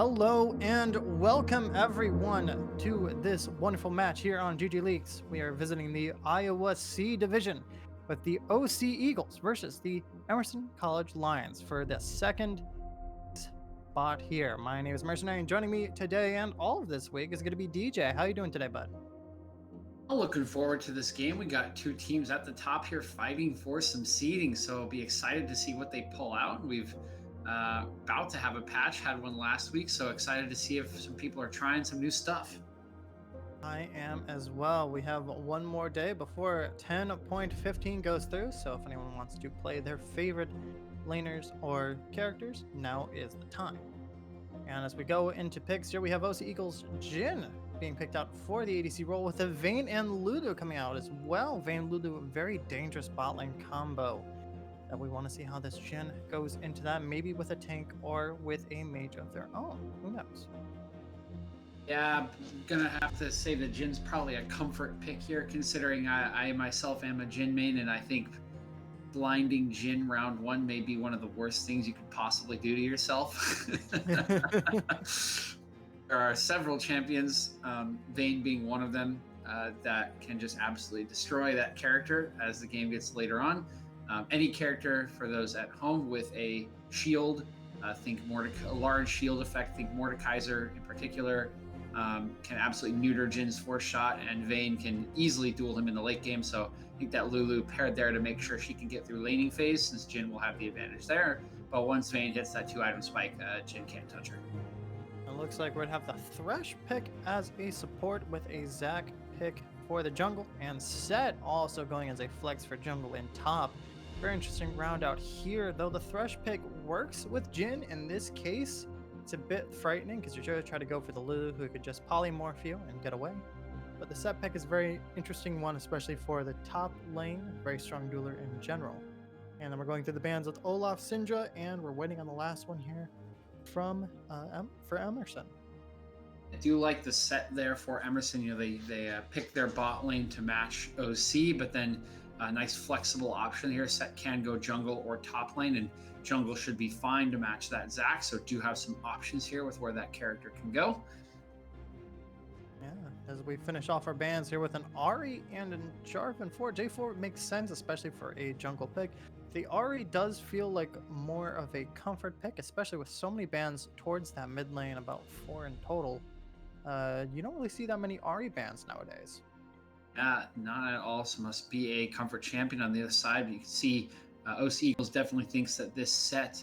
Hello and welcome everyone to this wonderful match here on GGLeagues. We are visiting the Iowa C Division with the OC Eagles versus the Emerson College Lions for the second spot here. My name is Emerson and joining me today and all of this week is going to be DJ. How you doing today, bud? I'm looking forward to this game. We got two teams at the top here fighting for some seeding, so I'll be excited to see what they pull out. We've about to have a patch, had one last week, so excited to see if some people are trying some new stuff. I am as well. We have one more day before 10.15 goes through, so if anyone wants to play their favorite laners or characters, now is the time. And as we go into picks here, we have OC Eagles Jin being picked out for the ADC role with a Vayne and Lulu coming out as well. Vayne Lulu, a very dangerous bot lane combo that we want to see how this Jin goes into that, maybe with a tank or with a mage of their own. Who knows? Yeah, I'm gonna have to say that Jin's probably a comfort pick here, considering I myself am a Jin main, and I think blinding Jin round one may be one of the worst things you could possibly do to yourself. There are several champions, Vayne being one of them, that can just absolutely destroy that character as the game gets later on. Any character for those at home with a shield, think a large shield effect, think Mordekaiser in particular, can absolutely neuter Jin's force shot, and Vayne can easily duel him in the late game. So I think that Lulu paired there to make sure she can get through laning phase, since Jin will have the advantage there. But once Vayne hits that 2-item spike, Jin can't touch her. It looks like we'd have the Thresh pick as a support with a Zac pick for the jungle, and Set also going as a flex for jungle in top. Very interesting round out here, though the Thresh pick works with Jin in this case. It's a bit frightening because you're going to try to go for the Lulu who could just polymorph you and get away. But the Set pick is a very interesting one, especially for the top lane, very strong dueler in general. And then we're going through the bans with Olaf, Syndra, and we're waiting on the last one here for Emerson. I do like the set there for Emerson. You know, they pick their bot lane to match OC, but then a nice flexible option here. Set can go jungle or top lane, and jungle should be fine to match that Zac. So do have some options here with where that character can go. Yeah, as we finish off our bans here with an Ahri and a Jarvan 4. J4 makes sense, especially for a jungle pick. The Ahri does feel like more of a comfort pick, especially with so many bans towards that mid lane, about 4 in total. You don't really see that many Ahri bans nowadays. Not at all. So must be a comfort champion on the other side. But you can see OC Eagles definitely thinks that this set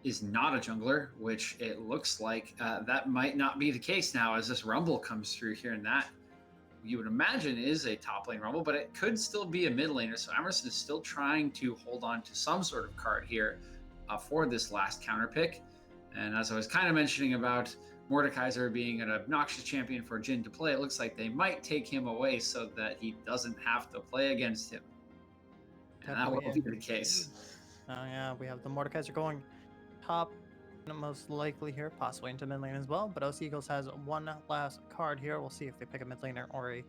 is not a jungler, which it looks like that might not be the case now as this Rumble comes through here, and that you would imagine is a top lane Rumble, but it could still be a mid laner. So Emerson is still trying to hold on to some sort of card here for this last counter pick. And as I was kind of mentioning about Mordekaiser being an obnoxious champion for Jin to play, it looks like they might take him away so that he doesn't have to play against him. And that will be the case. Yeah, we have the Mordekaiser going top most likely here, possibly into mid lane as well. But OC Eagles has one last card here. We'll see if they pick a mid laner or a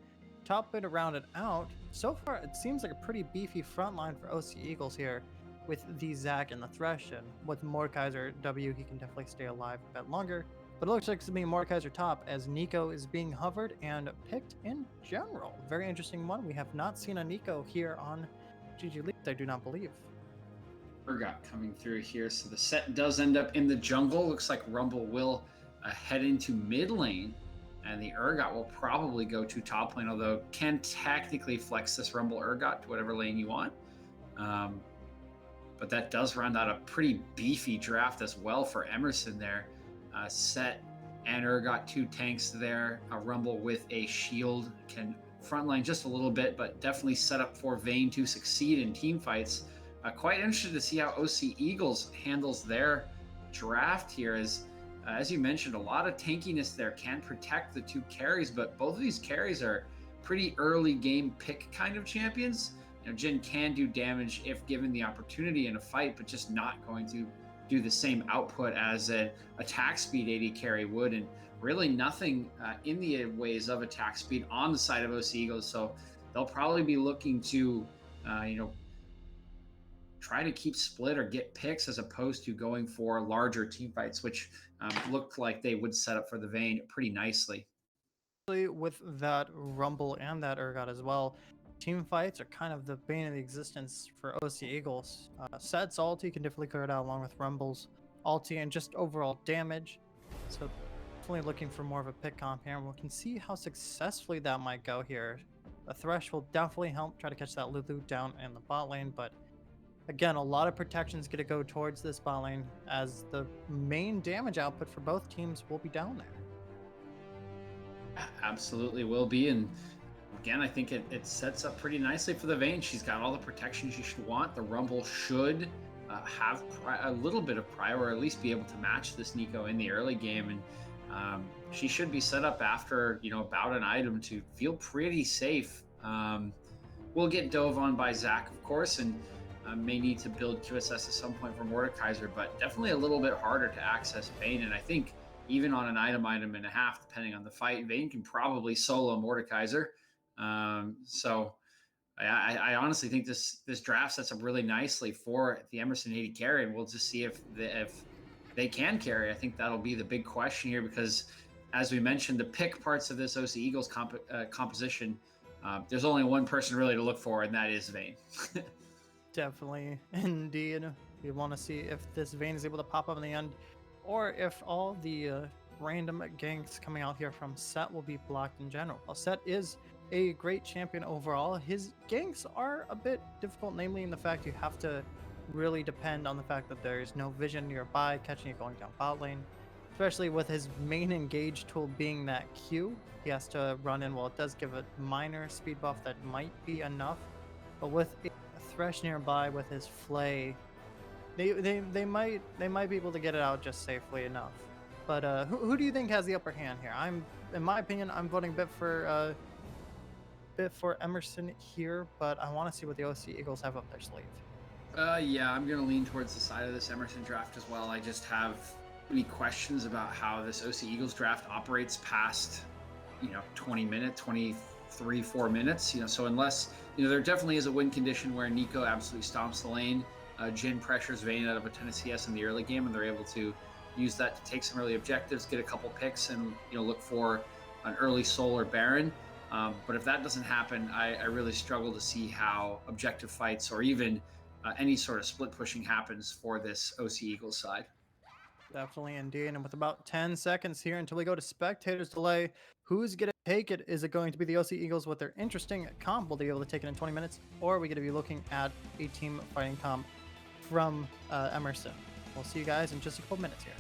top mid to round it out. So far, it seems like a pretty beefy front line for OC Eagles here with the Zac and the Thresh. And with Mordekaiser W, he can definitely stay alive a bit longer. But it looks like it's being Mordekaiser top as Nico is being hovered and picked in general. Very interesting one. We have not seen a Nico here on GGLeagues, I do not believe. Urgot coming through here. So the set does end up in the jungle. Looks like Rumble will head into mid lane, and the Urgot will probably go to top lane, although can technically flex this Rumble Urgot to whatever lane you want. But that does round out a pretty beefy draft as well for Emerson there. Set and Urgot, two tanks there. A Rumble with a shield can frontline just a little bit, but definitely set up for Vayne to succeed in team fights. Quite interested to see how OC Eagles handles their draft here. As you mentioned, a lot of tankiness there can protect the two carries, but both of these carries are pretty early game pick kind of champions. You know, Jin can do damage if given the opportunity in a fight, but just not going to do the same output as an attack speed AD carry would, and really nothing in the ways of attack speed on the side of OC Eagles. So they'll probably be looking to, try to keep split or get picks as opposed to going for larger team fights, which looked like they would set up for the Vayne pretty nicely. With that Rumble and that Urgot as well, team fights are kind of the bane of the existence for OC Eagles. Set's ulti can definitely clear it out along with Rumble's ulti and just overall damage. So definitely looking for more of a pick comp here, and we can see how successfully that might go here. The Thresh will definitely help try to catch that Lulu down in the bot lane, but again, a lot of protection is going to go towards this bot lane as the main damage output for both teams will be down there. Absolutely will be. And again, I think it sets up pretty nicely for the Vayne. She's got all the protections you should want. The Rumble should have a little bit of prior, or at least be able to match this Neeko in the early game. And she should be set up after, about an item to feel pretty safe. We'll get dove on by Zach, of course, and may need to build QSS at some point for Mordekaiser, but definitely a little bit harder to access Vayne. And I think even on an item and a half, depending on the fight, Vayne can probably solo Mordekaiser. So I honestly think this draft sets up really nicely for the Emerson 80 carry, and we'll just see if they can carry. I think that'll be the big question here, because as we mentioned, the pick parts of this OC Eagles composition, there's only one person really to look for, and that is Vayne. Definitely, indeed. We want to see if this Vayne is able to pop up in the end, or if all the random ganks coming out here from Set will be blocked in general. While Set is a great champion overall, his ganks are a bit difficult, namely in the fact you have to really depend on the fact that there is no vision nearby catching you going down bot lane, especially with his main engage tool being that Q. He has to run in. While it does give a minor speed buff that might be enough, but with a Thresh nearby with his Flay, they might be able to get it out just safely enough. But who do you think has the upper hand here? In my opinion, I'm voting a bit for Emerson here, but I want to see what the OC Eagles have up their sleeve. Yeah, I'm going to lean towards the side of this Emerson draft as well. I just have any questions about how this OC Eagles draft operates past, 20 minutes, 23, 4 minutes. So unless, there definitely is a win condition where Neeko absolutely stomps the lane, Jhin pressures Vayne out of a ton of CS in the early game, and they're able to use that to take some early objectives, get a couple picks, and look for an early Soul or Baron. But if that doesn't happen, I really struggle to see how objective fights or even any sort of split pushing happens for this OC Eagles side. Definitely, indeed. And with about 10 seconds here until we go to spectators delay, who's going to take it? Is it going to be the OC Eagles with their interesting comp? Will they be able to take it in 20 minutes? Or are we going to be looking at a team fighting comp from Emerson? We'll see you guys in just a couple minutes here.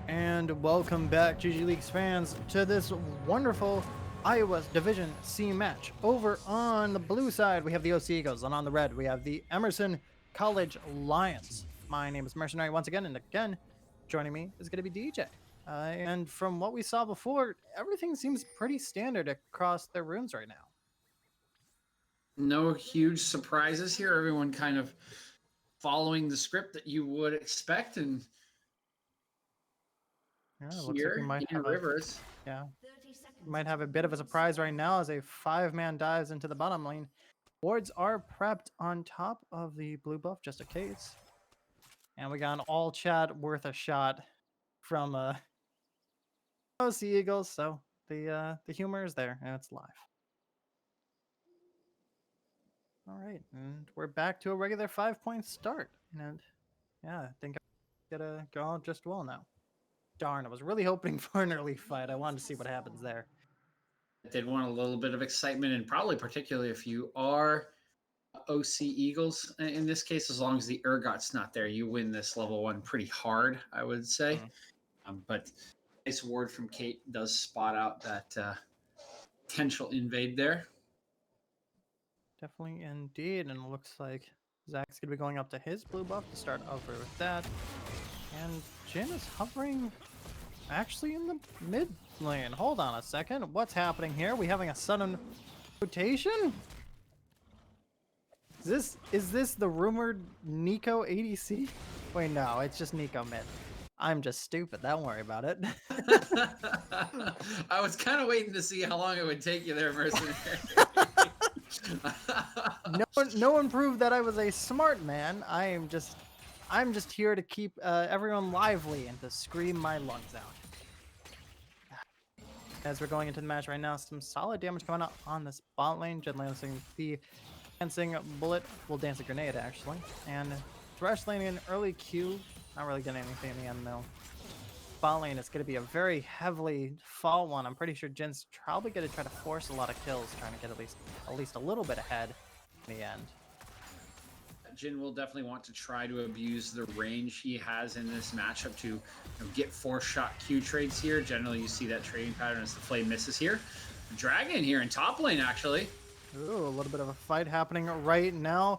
And welcome back, GGLeagues fans, to this wonderful Iowa Division C match. Over on the blue side, we have the OC Eagles, and on the red, we have the Emerson College Lions. My name is Mercenary once again, and again, joining me is going to be DJ. And from what we saw before, everything seems pretty standard across their rooms right now. No huge surprises here. Everyone kind of following the script that you would expect. And Yeah, it looks like we might have Rivers. Might have a bit of a surprise right now as a 5-man dives into the bottom lane. Wards are prepped on top of the blue buff just in case. And we got an all chat worth a shot from OC Eagles, so the humor is there and it's live. All right, and we're back to a regular 5-point start. And yeah, I think I'm gonna go out just well now. Darn, I was really hoping for an early fight. I wanted to see what happens there. I did want a little bit of excitement, and probably particularly if you are OC Eagles in this case, as long as the Urgot's not there, you win this level 1 pretty hard, I would say. But nice word from Kate does spot out that potential invade there. Definitely indeed, and it looks like Zach's gonna be going up to his blue buff to start over with that. And Jin is hovering actually in the mid lane. Hold on a second. What's happening here? We having a sudden rotation? Is this the rumored Nico ADC? Wait, no, it's just Nico mid. I'm just stupid. Don't worry about it. I was kind of waiting to see how long it would take you there, Mercenary. No one proved that I was a smart man. I'm just here to keep everyone lively and to scream my lungs out. As we're going into the match right now, some solid damage coming out on this bot lane. Jin lancing the dancing bullet, well, dancing grenade actually, and Thresh lane in early Q. Not really getting anything in the end though. Bot lane is going to be a very heavily fall one. I'm pretty sure Jin's probably going to try to force a lot of kills, trying to get at least a little bit ahead in the end. Jin will definitely want to try to abuse the range he has in this matchup to get 4-shot Q trades here. Generally, you see that trading pattern as the flame misses here. Dragon here in top lane, actually. Ooh, a little bit of a fight happening right now.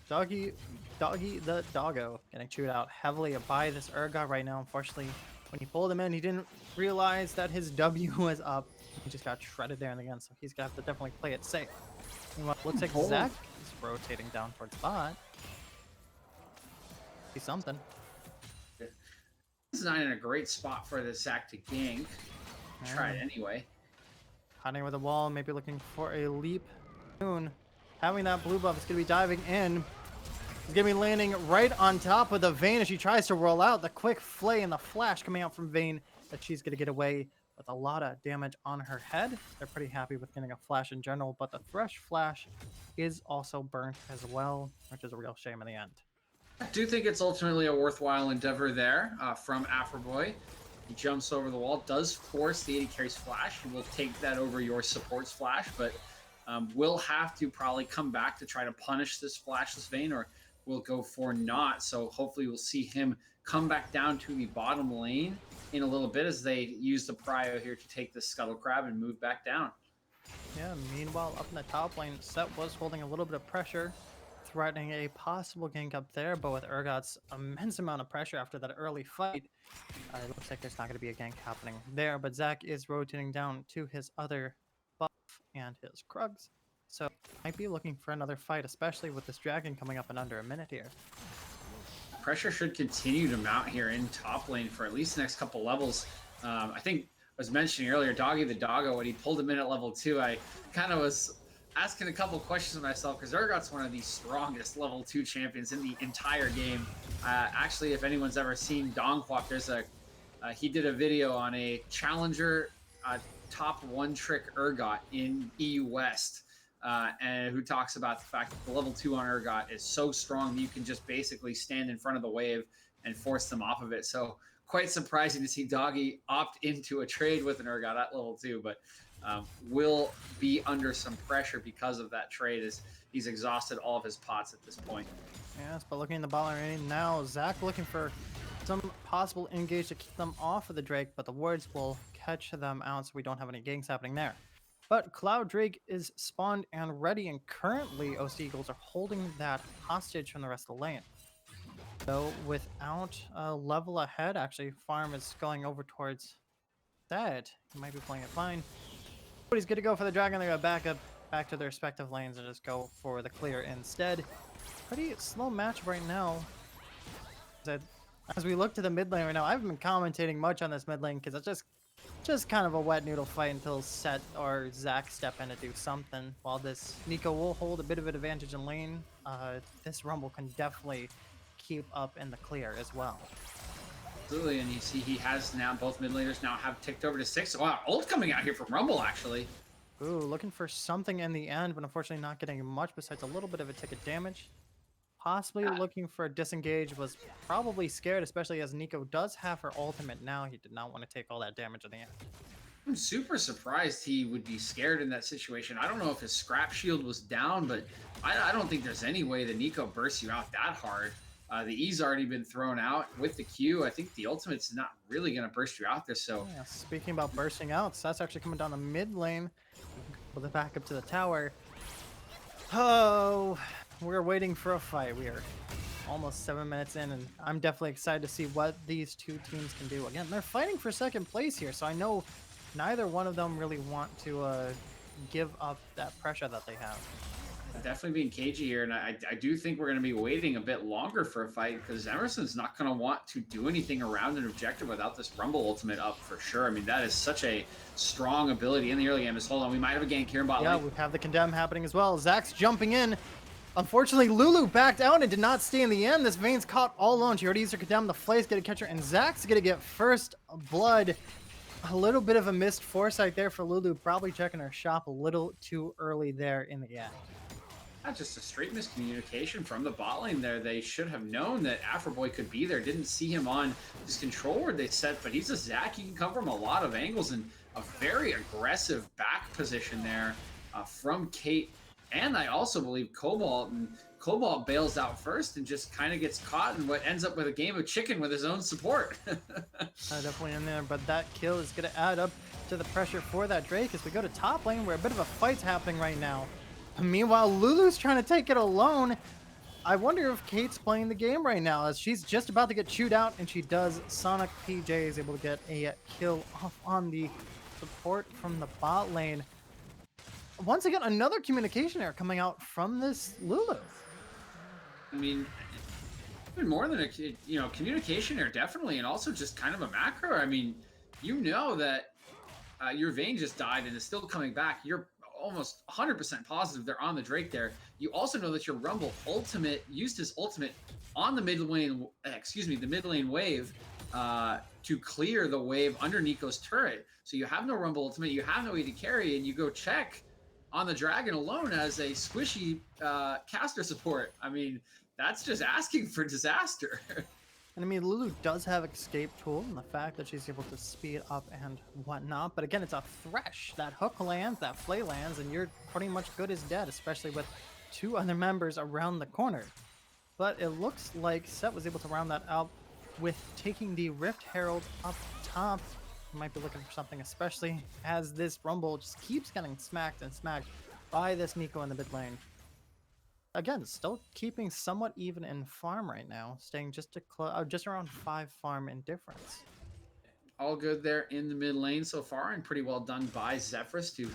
Doggy the doggo getting chewed out heavily by this Urgot right now. Unfortunately, when he pulled him in, he didn't realize that his W was up. He just got shredded there in the end, so he's gonna have to definitely play it safe. Looks like Zach is rotating down towards bot. See something. This is not in a great spot for the Zach to gank. Try it anyway. Hiding with a wall, maybe looking for a leap. Soon, having that blue buff is gonna be diving in. He's gonna be landing right on top of the Vayne as she tries to roll out. The quick flay and the flash coming out from Vayne, that she's gonna get away with a lot of damage on her head. They're pretty happy with getting a flash in general, but the Thresh flash is also burnt as well, which is a real shame in the end. I do think it's ultimately a worthwhile endeavor there from Afroboy. He jumps over the wall, does force the AD carry's flash. He will take that over your support's flash, but will have to probably come back to try to punish this flashless Vayne, or will go for not. So hopefully we'll see him come back down to the bottom lane in a little bit as they use the prio here to take the Scuttle Crab and move back down. Yeah, meanwhile, up in the top lane, Set was holding a little bit of pressure, threatening a possible gank up there, but with Urgot's immense amount of pressure after that early fight, it looks like there's not going to be a gank happening there, but Zach is rotating down to his other buff and his Krugs, so might be looking for another fight, especially with this dragon coming up in under a minute here. Pressure should continue to mount here in top lane for at least the next couple levels. I think I was mentioning earlier, Doggy the Doggo, when he pulled him in at level 2, I kind of was asking a couple questions of myself, because Urgot's one of the strongest level 2 champions in the entire game. Actually, if anyone's ever seen Dongquok, there's he did a video on a challenger top 1-trick Urgot in EU West, and who talks about the fact that the level 2 on Urgot is so strong that you can just basically stand in front of the wave and force them off of it. So quite surprising to see Doggy opt into a trade with an Urgot at level 2, but will be under some pressure because of that trade, as he's exhausted all of his pots at this point. Yes, but looking at the ball lane now, Zach looking for some possible engage to keep them off of the Drake, but the wards will catch them out so we don't have any ganks happening there. But Cloud Drake is spawned and ready, and currently OC Eagles are holding that hostage from the rest of the lane. So without a level ahead, actually, Farm is going over towards that. He might be playing it fine. But he's good to go for the Dragon. They're going to back to their respective lanes and just go for the clear instead. Pretty slow match right now. As we look to the mid lane right now, I haven't been commentating much on this mid lane because it's just kind of a wet noodle fight until Set or Zach step in to do something. While this Nico will hold a bit of an advantage in lane, this Rumble can definitely keep up in the clear as well. Absolutely, and you see he has now, both mid laners now have ticked over to 6. Wow, ult coming out here from Rumble, actually. Ooh, looking for something in the end, but unfortunately not getting much besides a little bit of a ticket damage. Possibly looking for a disengage, was probably scared, especially as Nico does have her ultimate now. He did not want to take all that damage in the end. I'm super surprised he would be scared in that situation. I don't know if his scrap shield was down, but I don't think there's any way that Nico bursts you out that hard. The E's already been thrown out with the Q. I think the ultimate's not really going to burst you out there. So yeah, speaking about bursting out, so that's actually coming down the mid lane with the back up to the tower. Oh, we're waiting for a fight. We are almost 7 minutes in, and I'm definitely excited to see what these two teams can do. Again, they're fighting for second place here, so I know neither one of them really want to give up that pressure that they have. Definitely being cagey here, and I do think we're going to be waiting a bit longer for a fight because Emerson's not going to want to do anything around an objective without this Rumble ultimate up for sure. I mean, that is such a strong ability in the early game. Hold on, we might have a gank here in bot lane. Yeah, we have the condemn happening as well. Zach's jumping in. Unfortunately, Lulu backed out and did not stay in the end. This Vayne's caught all alone. She already used her condemn. The Flay's going to catch her, and Zach's going to get first blood. A little bit of a missed foresight there for Lulu, probably checking her shop a little too early there in the end. Not just a straight miscommunication from the bot lane there. They should have known that Afroboy could be there. Didn't see him on his control ward they set, but he's a Zac. He can come from a lot of angles, and a very aggressive back position there from Kate. And I also believe Cobalt, and Cobalt bails out first and just kind of gets caught in what ends up with a game of chicken with his own support. Definitely in there, but that kill is going to add up to the pressure for that Drake as we go to top lane where a bit of a fight's happening right now. Meanwhile, Lulu's trying to take it alone. I wonder if Kate's playing the game right now as she's just about to get chewed out, and she does. Sonic PJ is able to get a kill off on the support from the bot lane. Once again, another communication error coming out from this Lulu. I mean, even more than a communication error, definitely, and also just kind of a macro. I mean, you know that your Vayne just died and is still coming back. You're almost 100% positive they're on the Drake there. You also know that your Rumble ultimate used his ultimate on the mid lane, the mid lane wave to clear the wave under Nico's turret. So you have no Rumble ultimate, you have no AD carry, and you go check on the Dragon alone as a squishy caster support. I mean, that's just asking for disaster. And I mean, Lulu does have escape tool and the fact that she's able to speed up and whatnot. But again, it's a thresh. That hook lands, that flay lands, and you're pretty much good as dead, especially with two other members around the corner. But it looks like Set was able to round that out with taking the Rift Herald up top. Might be looking for something, especially as this Rumble just keeps getting smacked and smacked by this Nico in the mid lane. Again, still keeping somewhat even in farm right now, staying just around 5 farm in difference. All good there in the mid lane so far, and pretty well done by Zephyrus to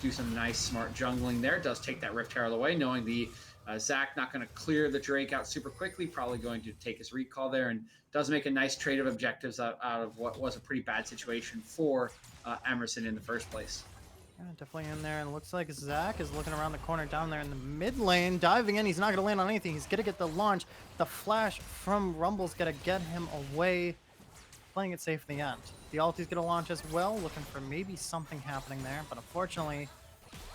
do some nice, smart jungling there. Does take that Rift Herald away, knowing the Zac not going to clear the Drake out super quickly, probably going to take his recall there, and does make a nice trade of objectives out of what was a pretty bad situation for Emerson in the first place. Yeah, definitely in there, and it looks like Zac is looking around the corner down there in the mid lane, diving in. He's not going to land on anything. He's going to get the launch. The flash from Rumble's going to get him away, playing it safe in the end. The ulti's going to launch as well, looking for maybe something happening there, but unfortunately,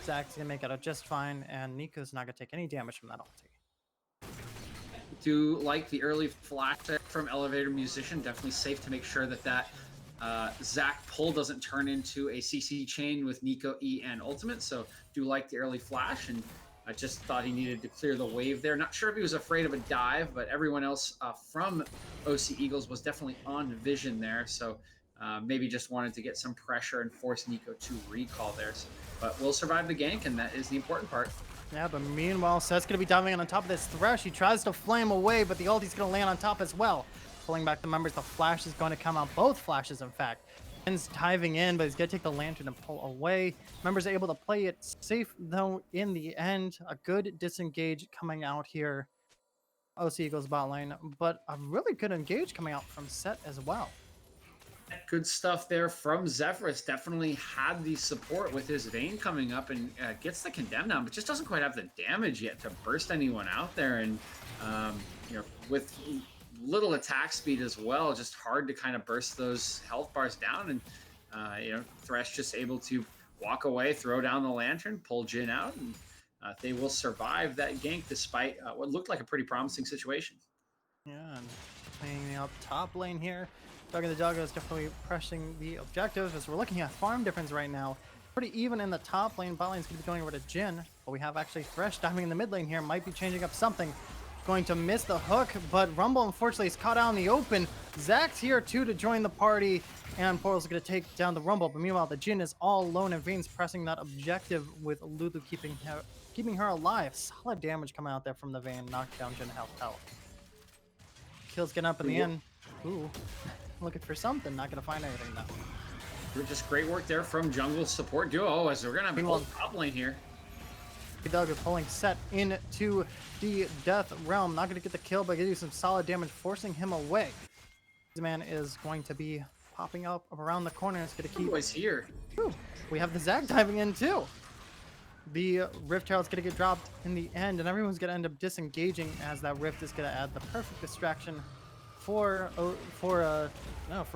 Zac's going to make it out just fine, and Nico's not going to take any damage from that ulti. Do like the early flash there from Elevator Musician. Definitely safe to make sure that Zac pull doesn't turn into a CC chain with Nico, E, and Ultimate. So do like the early flash, and I just thought he needed to clear the wave there. Not sure if he was afraid of a dive, but everyone else from OC Eagles was definitely on vision there. So maybe just wanted to get some pressure and force Nico to recall there. So, but we'll survive the gank, and that is the important part. Yeah, but meanwhile, Seth's going to be diving in on top of this Thresh. He tries to flame away, but the ulti's going to land on top as well. Pulling back the members, the flash is going to come out. Both flashes, in fact. Ben's diving in, but he's going to take the lantern and pull away. Members are able to play it safe, though, in the end. A good disengage coming out here. OC Eagles bot lane, but a really good engage coming out from Seth as well. Good stuff there from Zephyrus. Definitely had the support with his Vayne coming up and gets the condemn down, but just doesn't quite have the damage yet to burst anyone out there. And with little attack speed as well, just hard to kind of burst those health bars down. And Thresh just able to walk away, throw down the lantern, pull Jhin out, and they will survive that gank despite what looked like a pretty promising situation. Yeah, and playing up top lane here. Doggy the Doggo is definitely pressing the objective as we're looking at farm difference right now. Pretty even in the top lane. Bot lane is going to be going over to Jhin, but we have actually Thresh diving in the mid lane here. Might be changing up something. Going to miss the hook, but Rumble unfortunately is caught out in the open. Zach's here too to join the party, and Portal's going to take down the Rumble. But meanwhile, the Jhin is all alone, and Vayne's pressing that objective with Lulu keeping her alive. Solid damage coming out there from the Vayne. Knocked down Jhin health. Kills getting up in the end. Ooh. Looking for something, not gonna find anything though. Just great work there from jungle support duo as we're gonna have a close top lane here. Doug is pulling Seth into the death realm. Not gonna get the kill, but getting some solid damage, forcing him away. This man is going to be popping up around the corner. It's gonna keep. Boys here. Whew. We have the Zach diving in too. The Rift Herald's gonna get dropped in the end, and everyone's gonna end up disengaging as that Rift is gonna add the perfect distraction for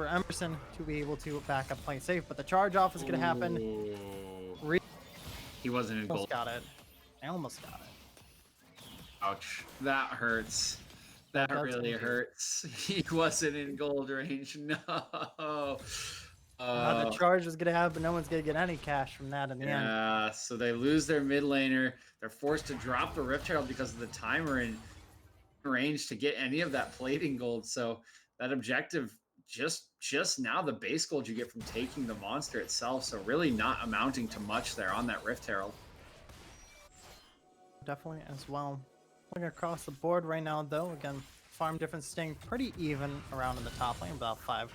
Emerson to be able to back up, play safe. But the charge off is going to happen. He wasn't in gold. Got it. I almost got it. Ouch. That hurts. That really hurts. He wasn't in gold range. No. The charge is going to happen. No one's going to get any cash from that in the end. Yeah, so they lose their mid laner. They're forced to drop the Rift Herald because of the timer and range to get any of that plating gold. So that objective just now the base gold you get from taking the monster itself. So really not amounting to much there on that Rift Herald. Definitely as well. Looking across the board right now though, again, farm difference staying pretty even around in the top lane, about 5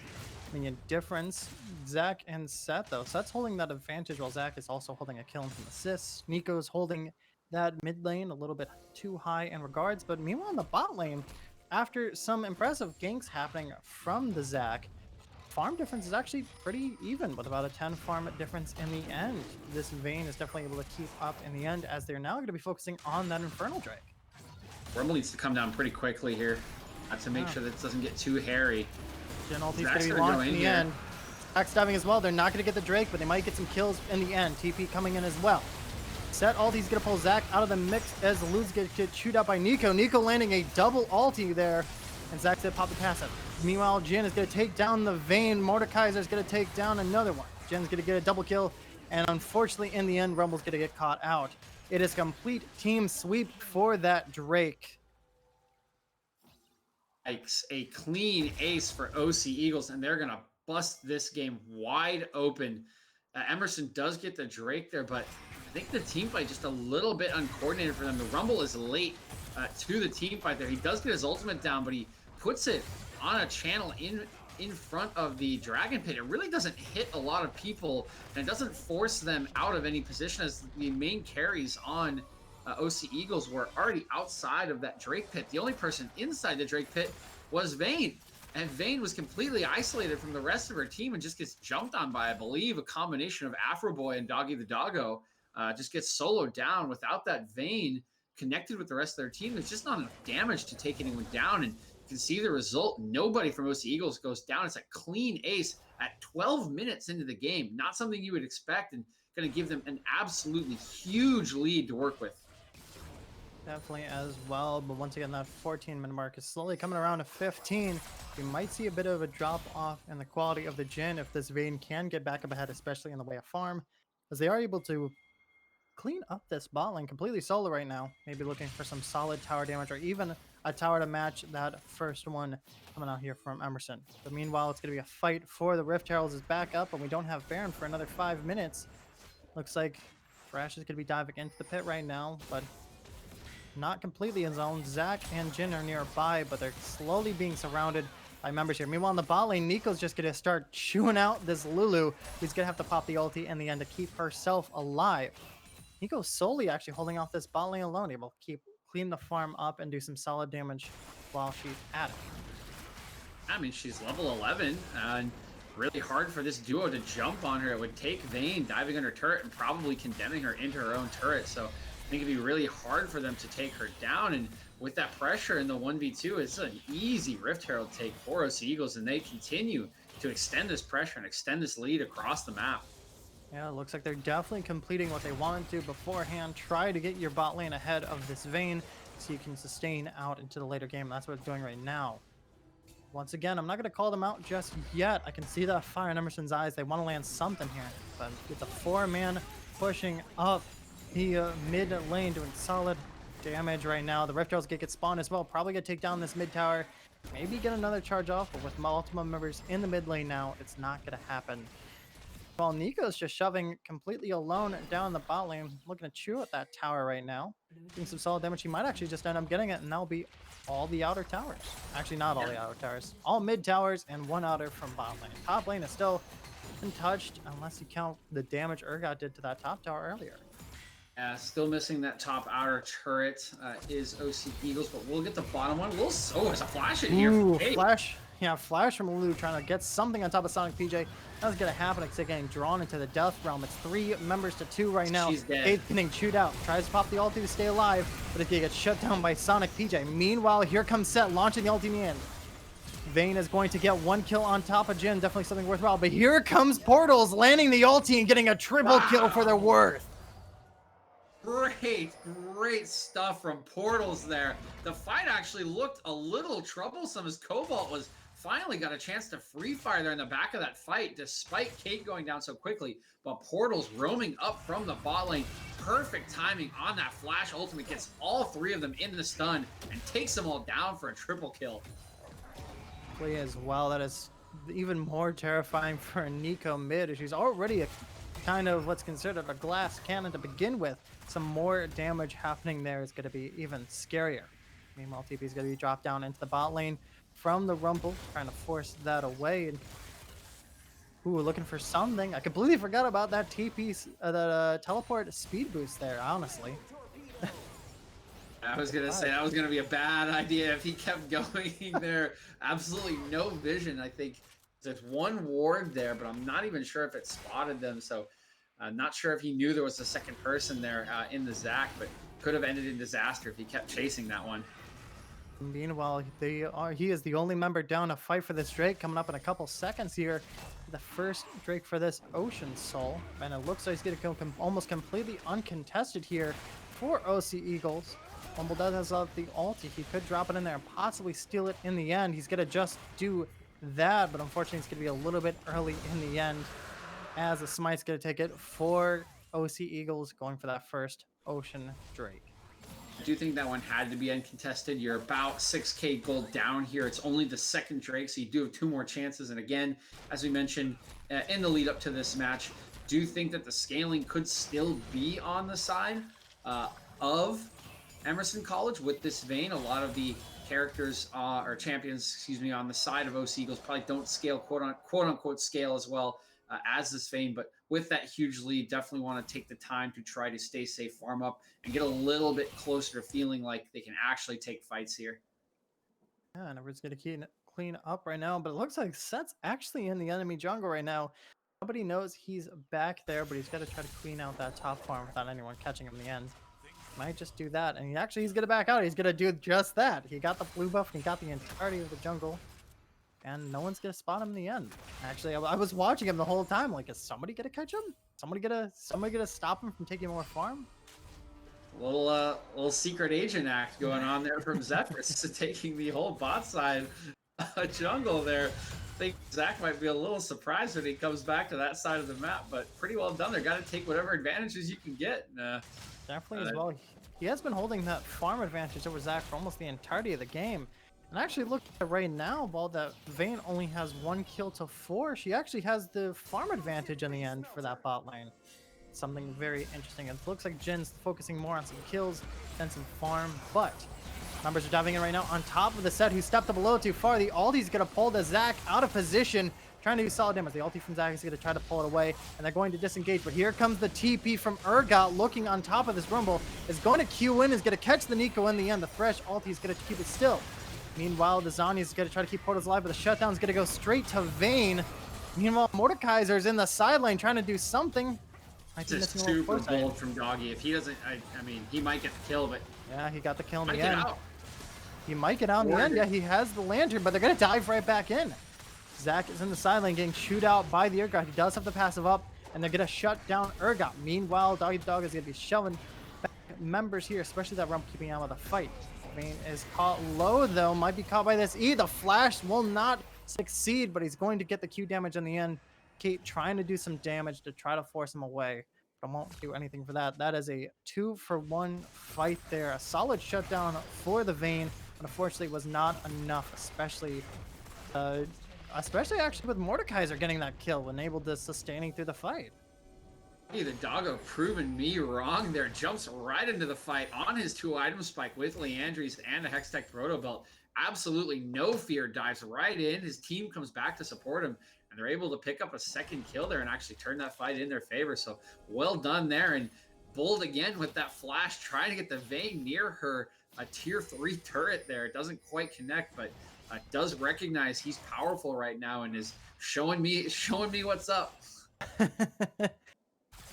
minion difference. Zach and Seth though. Seth's holding that advantage while Zach is also holding a kill and some assists. Nico's holding that mid lane a little bit too high in regards, but meanwhile in the bot lane, after some impressive ganks happening from the Zach, farm difference is actually pretty even with about a 10 farm difference in the end. This Vayne is definitely able to keep up in the end as they're now going to be focusing on that Infernal Drake. Rumble needs to come down pretty quickly here to make sure that it doesn't get too hairy. Jhin ulti's going to be launched in the end. Axe diving as well. They're not going to get the Drake, but they might get some kills in the end. TP coming in as well. Set ulti's gonna pull Zach out of the mix as Lulu's gonna get chewed out by Nico. Nico landing a double ulti there, and Zach's gonna pop the passive. Meanwhile, Jhin is gonna take down the Vayne. Mordekaiser's gonna take down another one. Jin's gonna get a double kill, and unfortunately, in the end, Rumble's gonna get caught out. It is complete team sweep for that Drake. A clean ace for OC Eagles, and they're gonna bust this game wide open. Emerson does get the Drake there, but I think the team fight just a little bit uncoordinated for them. The Rumble is late to the team fight there. He does get his ultimate down, but he puts it on a channel in front of the Dragon Pit. It really doesn't hit a lot of people, and it doesn't force them out of any position as the main carries on OC Eagles were already outside of that Drake Pit. The only person inside the Drake Pit was Vayne. And Vayne was completely isolated from the rest of her team and just gets jumped on by, I believe, a combination of Afro Boy and Doggy the Doggo. Just gets soloed down without that Vayne connected with the rest of their team. There's just not enough damage to take anyone down. And you can see the result. Nobody from OC Eagles goes down. It's a clean ace at 12 minutes into the game. Not something you would expect, and going to give them an absolutely huge lead to work with. Definitely as well, but once again, that 14-minute mark is slowly coming around to 15. We might see a bit of a drop off in the quality of the Jhin if this Vayne can get back up ahead, especially in the way of farm, as they are able to clean up this bot lane completely solo right now. Maybe looking for some solid tower damage or even a tower to match that first one coming out here from Emerson. But meanwhile, it's going to be a fight for the Rift Heralds is back up, and we don't have Baron for another 5 minutes. Looks like Thresh is going to be diving into the pit right now, but not completely in zone. Zac and Jhin are nearby, but they're slowly being surrounded by members here. Meanwhile, in the bot lane, Nico's just going to start chewing out this Lulu. He's going to have to pop the ulti in the end to keep herself alive. Nico's solely actually holding off this bot lane alone, able to clean the farm up and do some solid damage while she's at it. I mean, she's level 11, and really hard for this duo to jump on her. It would take Vayne diving on her turret and probably condemning her into her own turret. So I think it'd be really hard for them to take her down. And with that pressure in the 1v2, it's an easy Rift Herald take for OC Eagles, and they continue to extend this pressure and extend this lead across the map. Yeah, it looks like they're definitely completing what they wanted to beforehand. Try to get your bot lane ahead of this Vayne so you can sustain out into the later game. That's what it's doing right now. Once again, I'm not going to call them out just yet. I can see that fire in Emerson's eyes. They want to land something here. But with the 4-man pushing up the mid lane, doing solid damage right now. The Rift Heralds get spawned as well. Probably going to take down this mid tower. Maybe get another charge off, but with multiple members in the mid lane now, it's not going to happen. While Nico's just shoving completely alone down the bot lane, looking to chew at that tower right now. Doing some solid damage. He might actually just end up getting it, and that'll be all the outer towers. Actually, not all the outer towers. All mid towers and one outer from bot lane. Top lane is still untouched, unless you count the damage Urgot did to that top tower earlier. Still missing that top outer turret is OC Eagles, but we'll get the bottom one. Oh, there's a flash in here. Ooh, flash. Yeah, flash from Lulu trying to get something on top of Sonic PJ. That's going to happen because they're getting drawn into the death realm. It's 3 members to 2 right now. She's dead. Eighth getting chewed out. Tries to pop the ulti to stay alive, but it's going to get shut down by Sonic PJ. Meanwhile, here comes Set launching the ulti in the end. Vayne is going to get 1 kill on top of Jhin. Definitely something worthwhile. But here comes Portals landing the ulti and getting a triple kill for their worth. Great stuff from Portals there. The fight actually looked a little troublesome as Cobalt was finally got a chance to free fire there in the back of that fight, despite Kate going down so quickly. But Portals roaming up from the bot lane. Perfect timing on that flash ultimate. Gets all 3 of them in the stun and takes them all down for a triple kill. As well, that is even more terrifying for Nico mid. She's already a kind of what's considered a glass cannon to begin with. Some more damage happening there is going to be even scarier. Meanwhile, TP is going to be dropped down into the bot lane from the Rumble, trying to force that away. And ooh, looking for something. I completely forgot about that TP, that teleport speed boost there, honestly. I was going to say that was going to be a bad idea if he kept going there. Absolutely no vision. I think there's 1 ward there, but I'm not even sure if it spotted them. So I'm not sure if he knew there was a second person there in the Zac, but could have ended in disaster if he kept chasing that one. Meanwhile, he is the only member down to fight for this Drake coming up in a couple seconds here. The first Drake for this Ocean Soul. And it looks like he's going to go almost completely uncontested here for OC Eagles. Rumble does have the ulti. He could drop it in there and possibly steal it in the end. He's going to just do that, but unfortunately it's going to be a little bit early in the end, as the Smite's going to take it for OC Eagles, going for that first Ocean Drake. I do think that one had to be uncontested. You're about 6k gold down here. It's only the second Drake, so you do have 2 more chances. And again, as we mentioned in the lead up to this match, do think that the scaling could still be on the side of Emerson College with this Vayne. A lot of the characters or champions, excuse me, on the side of OC Eagles probably don't scale, quote unquote scale as well as this Vayne. But with that huge lead, definitely want to take the time to try to stay safe, farm up, and get a little bit closer to feeling like they can actually take fights here. Yeah, and everyone's going to clean up right now, but it looks like Set's actually in the enemy jungle right now. Nobody knows he's back there, but he's got to try to clean out that top farm without anyone catching him in the end. Might just do that, and he's going to back out. He's going to do just that. He got the blue buff, and he got the entirety of the jungle, and no one's going to spot him in the end. Actually, I was watching him the whole time, like, is somebody going to catch him? Somebody gonna stop him from taking more farm? Little secret agent act going on there from Zephyrus, taking the whole bot side jungle there. think Zach might be a little surprised when he comes back to that side of the map, but pretty well done. They're got to take whatever advantages you can get. Definitely as well. He has been holding that farm advantage over Zach for almost the entirety of the game. And actually look at right now, while that Vayne only has 1 kill to 4, she actually has the farm advantage in the end for that bot lane. Something very interesting. It looks like Jin's focusing more on some kills than some farm, but numbers are diving in right now on top of the set, who stepped up a little too far. The ulti's gonna pull the Zach out of position, trying to do solid damage. The ulti from Zach is gonna try to pull it away, and they're going to disengage. But here comes the TP from Urgot, looking on top of this Rumble, is going to Q in, is gonna catch the Nico in the end. The Thresh ulti is gonna keep it still. Meanwhile, the Zanya is gonna try to keep portals alive, but the shutdown is gonna go straight to Vayne. Meanwhile, Mordekaiser's in the sideline trying to do something. It's just super bold from Doggy. If he doesn't, I mean, he might get the kill, but yeah, he got the kill in the end. He might get out in the end. Yeah, he has the lantern, but they're going to dive right back in. Zach is in the sideline getting chewed out by the Urgot. He does have the passive up, and they're going to shut down Urgot. Meanwhile, Doggy Dog is going to be shoving back members here, especially that Rump keeping out of the fight. Vayne is caught low, though. Might be caught by this E. The flash will not succeed, but he's going to get the Q damage in the end. Kate trying to do some damage to try to force him away. But won't do anything for that. That is a 2-for-1 fight there. A solid shutdown for the Vayne. Unfortunately, was not enough, especially actually with Mordekaiser getting that kill, enabled to sustaining through the fight. Hey, the Doggo proving me wrong there. Jumps right into the fight on his 2-item spike with Leandries and a Hextech Proto Belt. Absolutely no fear, dives right in. His team comes back to support him, and they're able to pick up a second kill there and actually turn that fight in their favor. So well done there, and bold again with that flash, trying to get the Vayne near her. A tier 3 turret there. It doesn't quite connect, but does recognize he's powerful right now and is showing me what's up.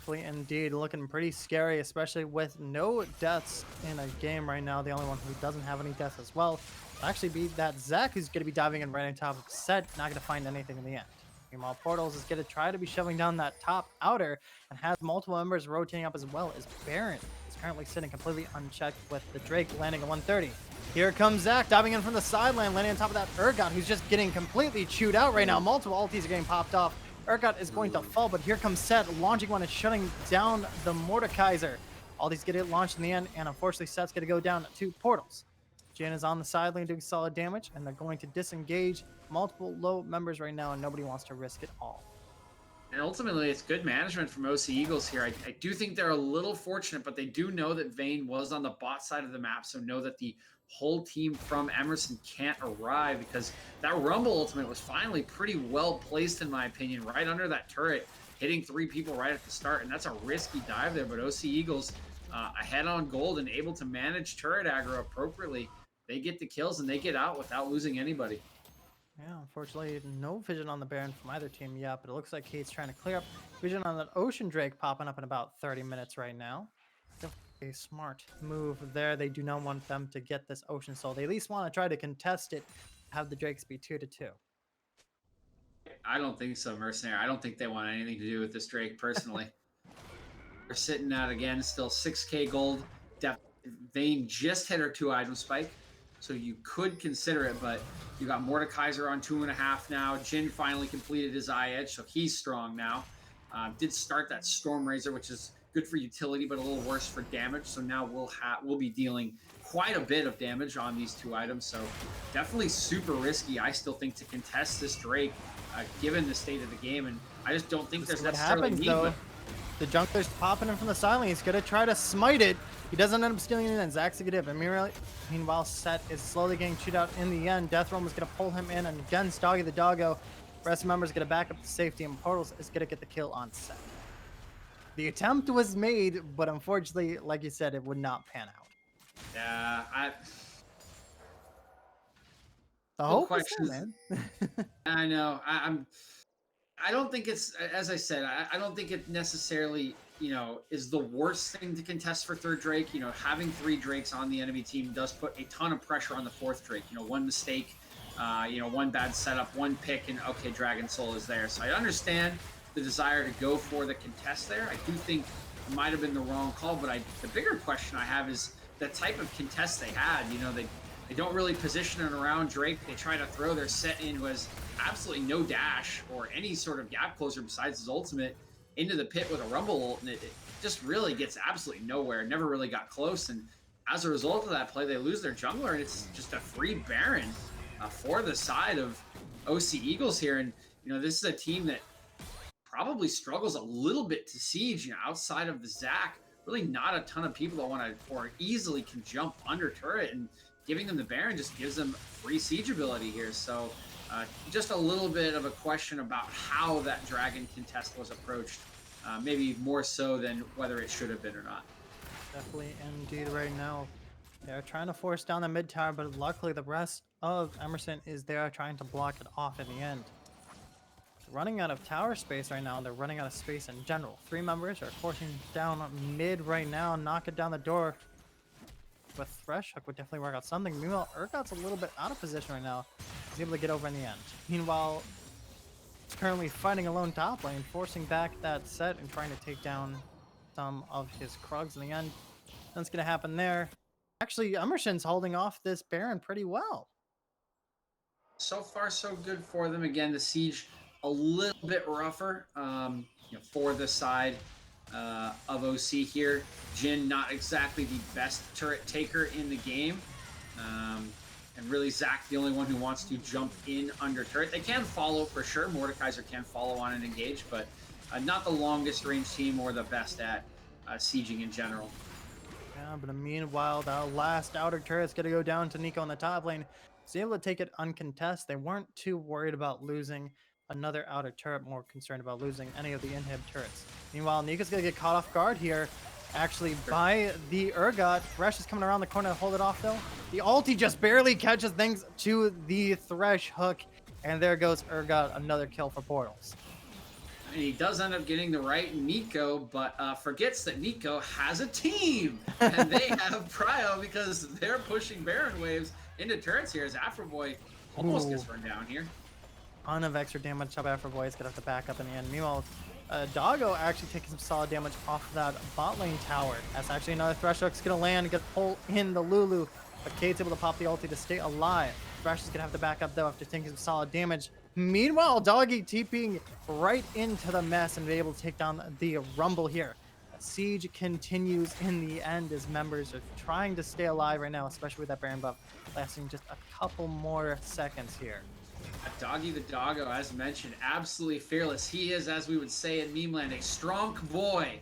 Indeed, looking pretty scary, especially with no deaths in a game right now. The only one who doesn't have any deaths as well will actually be that Zach, who's going to be diving in right on top of the set, not going to find anything in the end. Meanwhile, Portals is going to try to be shoving down that top outer and has multiple members rotating up as well as Baron. Currently sitting completely unchecked with the Drake landing at 130. Here comes Zach diving in from the sideline, landing on top of that Urgot, who's just getting completely chewed out right now. Multiple ultis are getting popped off. Urgot is going to fall, but here comes Set, launching one and shutting down the Mordekaiser. Ultis get it launched in the end, and unfortunately Set's going to go down to Portals. Jin is on the sideline doing solid damage, and they're going to disengage multiple low members right now, and nobody wants to risk it all. And ultimately, it's good management from OC Eagles here. I do think they're a little fortunate, but they do know that Vayne was on the bot side of the map, so know that the whole team from Emerson can't arrive, because that Rumble ultimate was finally pretty well placed, in my opinion, right under that turret, hitting 3 people right at the start, and that's a risky dive there, but OC Eagles ahead on gold and able to manage turret aggro appropriately. They get the kills, and they get out without losing anybody. Yeah, unfortunately, no vision on the Baron from either team yet, but it looks like Kate's trying to clear up vision on that Ocean Drake popping up in about 30 minutes right now. A smart move there. They do not want them to get this Ocean Soul. They at least want to try to contest it, have the Drakes be 2-2. I don't think so, Mercenary. I don't think they want anything to do with this Drake, personally. We're sitting at, again, still 6k gold. Vayne just hit her 2-item spike, so you could consider it, but you got Mordekaiser on 2.5 now. Jin finally completed his Eye Edge, so he's strong now. Did start that Storm Razor, which is good for utility, but a little worse for damage. So now we'll be dealing quite a bit of damage on these 2 items. So definitely super risky, I still think, to contest this Drake, given the state of the game. And I just don't think there's necessarily need. Though. The jungler's popping in from the sideline. He's going to try to smite it. He doesn't end up stealing it, and Zach's going to get it. Meanwhile, Set is slowly getting chewed out in the end. Death Realm is going to pull him in, and against Doggy the Doggo, rest members going to back up to safety, and Portals is going to get the kill on Set. The attempt was made, but unfortunately, like you said, it would not pan out. Yeah, the whole question, man. I know. I don't think it's, as I said, I don't think it necessarily, is the worst thing to contest for third Drake. Having 3 Drakes on the enemy team does put a ton of pressure on the 4th Drake. One mistake, one bad setup, one pick, and okay, Dragon Soul is there. So I understand the desire to go for the contest there. I do think it might have been the wrong call, but the bigger question I have is the type of contest they had. They They don't really position it around Drake. They try to throw their set in, who has absolutely no dash or any sort of gap closer besides his ultimate, into the pit with a Rumble ult, and it just really gets absolutely nowhere. Never really got close, and as a result of that play, they lose their jungler, and it's just a free Baron for the side of OC Eagles here. And this is a team that probably struggles a little bit to siege. Outside of the Zac, really not a ton of people that want to or easily can jump under turret, and giving them the Baron just gives them free siege ability here. So just a little bit of a question about how that Dragon contest was approached, maybe more so than whether it should have been or not. Definitely, indeed. Right now, they're trying to force down the mid tower, but luckily the rest of Emerson is there trying to block it off in the end. They're running out of tower space right now. They're running out of space in general. 3 members are forcing down mid right now, knock it down the door. With Thresh Hook would definitely work out something. Meanwhile, Urgot's a little bit out of position right now. He's able to get over in the end. Meanwhile, he's currently fighting alone top lane, forcing back that set and trying to take down some of his Krugs in the end. That's going to happen there. Actually, Emerson's holding off this Baron pretty well. So far, so good for them. Again, the siege a little bit rougher for the side of OC here. Jhin not exactly the best turret taker in the game. And really Zac the only one who wants to jump in under turret. They can follow for sure. Mordekaiser can follow on and engage, but not the longest range team or the best at sieging in general. Yeah, but meanwhile, the last outer turret's going to go down to Nico on the top lane. He's able to take it uncontested. They weren't too worried about losing another outer turret, more concerned about losing any of the inhib turrets. Meanwhile, Nico's going to get caught off guard here, actually, by the Urgot. Thresh is coming around the corner to hold it off, though. The ulti just barely catches things to the Thresh hook, and there goes Urgot, another kill for Portals. And he does end up getting the right Nico, but forgets that Nico has a team, and they have Prio because they're pushing Baron waves into turrets here as Afroboy almost gets run down here. Ton of extra damage. Chub Afroboy is going to have to back up in the end. Meanwhile, Doggo actually taking some solid damage off that bot lane tower. That's actually another Thresh hook's going to land, get pull in the Lulu, but Kate's able to pop the ulti to stay alive. Thresh is going to have to back up, though, after taking some solid damage. Meanwhile, Doggy TPing right into the mess and be able to take down the Rumble here. Siege continues in the end as members are trying to stay alive right now, especially with that Baron buff lasting just a couple more seconds here. Doggy the Doggo, as mentioned, absolutely fearless. He is, as we would say in meme land, a strong boy.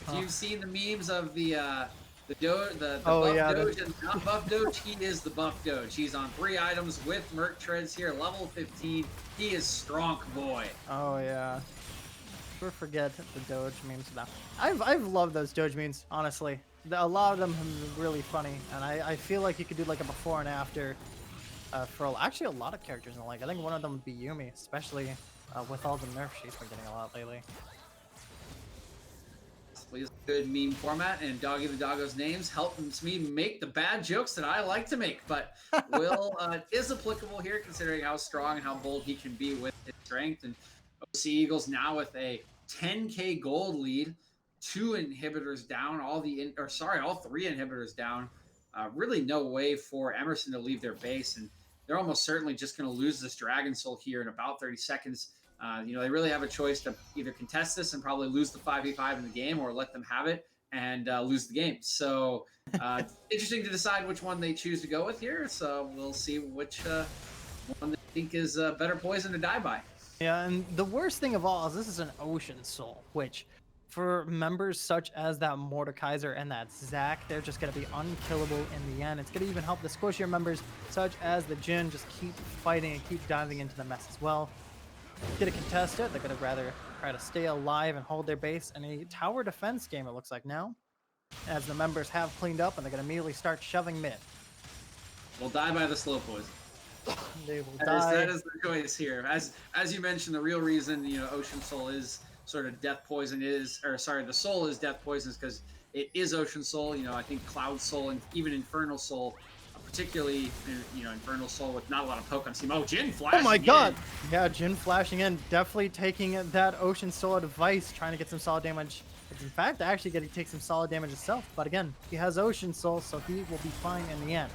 If you've seen the memes of the buff Doge and not buff Doge, he is the buff Doge. He's on 3 items with Merc Treads here, level 15. He is strong boy. Oh yeah. Never forget the Doge memes now. I've loved those Doge memes, honestly. A lot of them have been really funny, and I feel like you could do like a before and after for actually a lot of characters in the league. I think one of them would be Yumi, especially with all the nerfs she's been getting a lot lately. It's a good meme format, and Doggy the Doggo's names helps me make the bad jokes that I like to make. But Will is applicable here, considering how strong and how bold he can be with his strength. And OC Eagles now with a 10k gold lead, 2 inhibitors down, all 3 inhibitors down. Really no way for Emerson to leave their base, and they're almost certainly just going to lose this Dragon Soul here in about 30 seconds. They really have a choice to either contest this and probably lose the 5v5 in the game, or let them have it and lose the game. So interesting to decide which one they choose to go with here. So we'll see which one they think is better poison to die by. Yeah, and the worst thing of all is this is an Ocean Soul, which for members such as that Mordekaiser and that Zac, they're just going to be unkillable in the end. It's going to even help the squishier members such as the Jhin just keep fighting and keep diving into the mess as well. Get a contest it. They're going to rather try to stay alive and hold their base in a tower defense game, it looks like now, as the members have cleaned up and they're going to immediately start shoving mid. We'll die by the slow poison. They will die. That is the choice here. As you mentioned, the real reason Ocean Soul is sort of death poison the soul is death poison is because it is Ocean Soul. I think Cloud Soul and even Infernal Soul, particularly Infernal Soul with not a lot of poke on team. Oh, Jhin flashing. Oh my god! Yeah, Jhin flashing in, definitely taking that Ocean Soul advice, trying to get some solid damage. In fact, actually getting to take some solid damage itself. But again, he has Ocean Soul, so he will be fine in the end.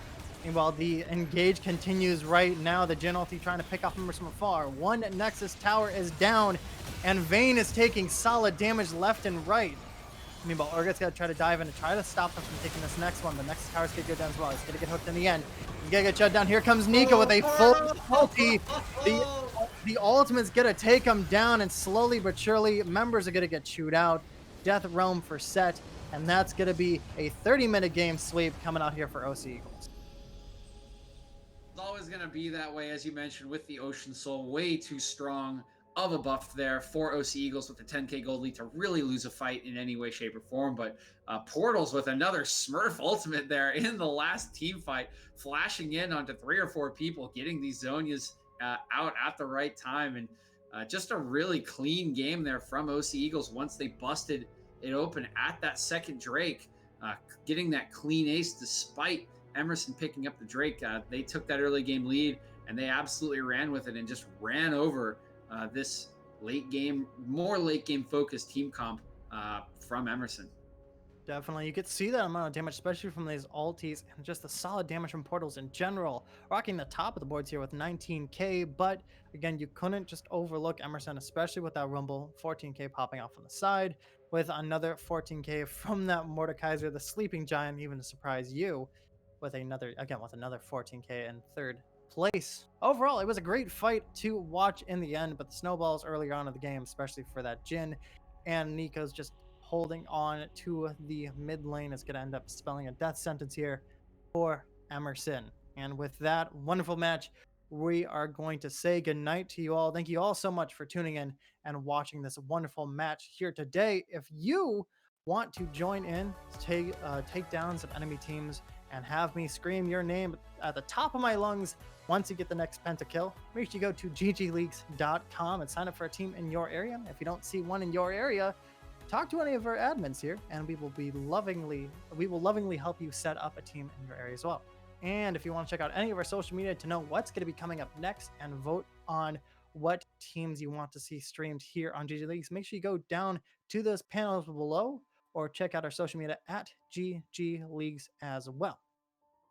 Meanwhile, the engage continues right now. The Jin ulti trying to pick off members from afar. One Nexus tower is down, and Vayne is taking solid damage left and right. Meanwhile, Urgot's got to try to dive in and try to stop them from taking this next one. The next tower's going to go down as well. He's going to get hooked in the end. He's going to get shut down. Here comes Nico with a full ulti. The ultimate's going to take him down, and slowly but surely, members are going to get chewed out. Death Realm for Set, and that's going to be a 30-minute game sweep coming out here for OC Eagles. It's always going to be that way, as you mentioned, with the Ocean Soul. Way too strong of a buff there for OC Eagles with the 10k gold lead to really lose a fight in any way, shape, or form. But Portals with another Smurf ultimate there in the last team fight, flashing in onto 3 or 4 people, getting these Zonias out at the right time. And just a really clean game there from OC Eagles once they busted it open at that second Drake, getting that clean ace despite Emerson picking up the Drake. They took that early game lead and they absolutely ran with it and just ran over this more late game focused team comp from Emerson. Definitely, you could see that amount of damage, especially from these ultis, and just the solid damage from Portals in general. Rocking the top of the boards here with 19k, but again, you couldn't just overlook Emerson, especially with that Rumble. 14k popping off on the side, with another 14k from that Mordekaiser, the Sleeping Giant, even to surprise you, with another 14k in third place. Overall, it was a great fight to watch in the end, but the snowballs earlier on in the game, especially for that Jin, and Nico's just holding on to the mid lane, is going to end up spelling a death sentence here for Emerson. And with that wonderful match, we are going to say goodnight to you all. Thank you all so much for tuning in and watching this wonderful match here today. If you want to join in, take down some enemy teams, and have me scream your name at the top of my lungs once you get the next pentakill, make sure you go to GGLeagues.com and sign up for a team in your area. If you don't see one in your area, talk to any of our admins here, and we will lovingly help you set up a team in your area as well. And if you want to check out any of our social media to know what's going to be coming up next and vote on what teams you want to see streamed here on GG Leagues, make sure you go down to those panels below or check out our social media at GG Leagues as well.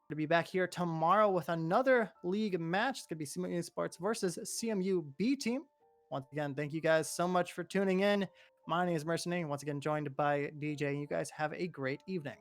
To be back here tomorrow with another league match. It's going to be CMU Sports versus CMU B team. Once again, thank you guys so much for tuning in. My name is Emerson, once again joined by DJ. You guys have a great evening.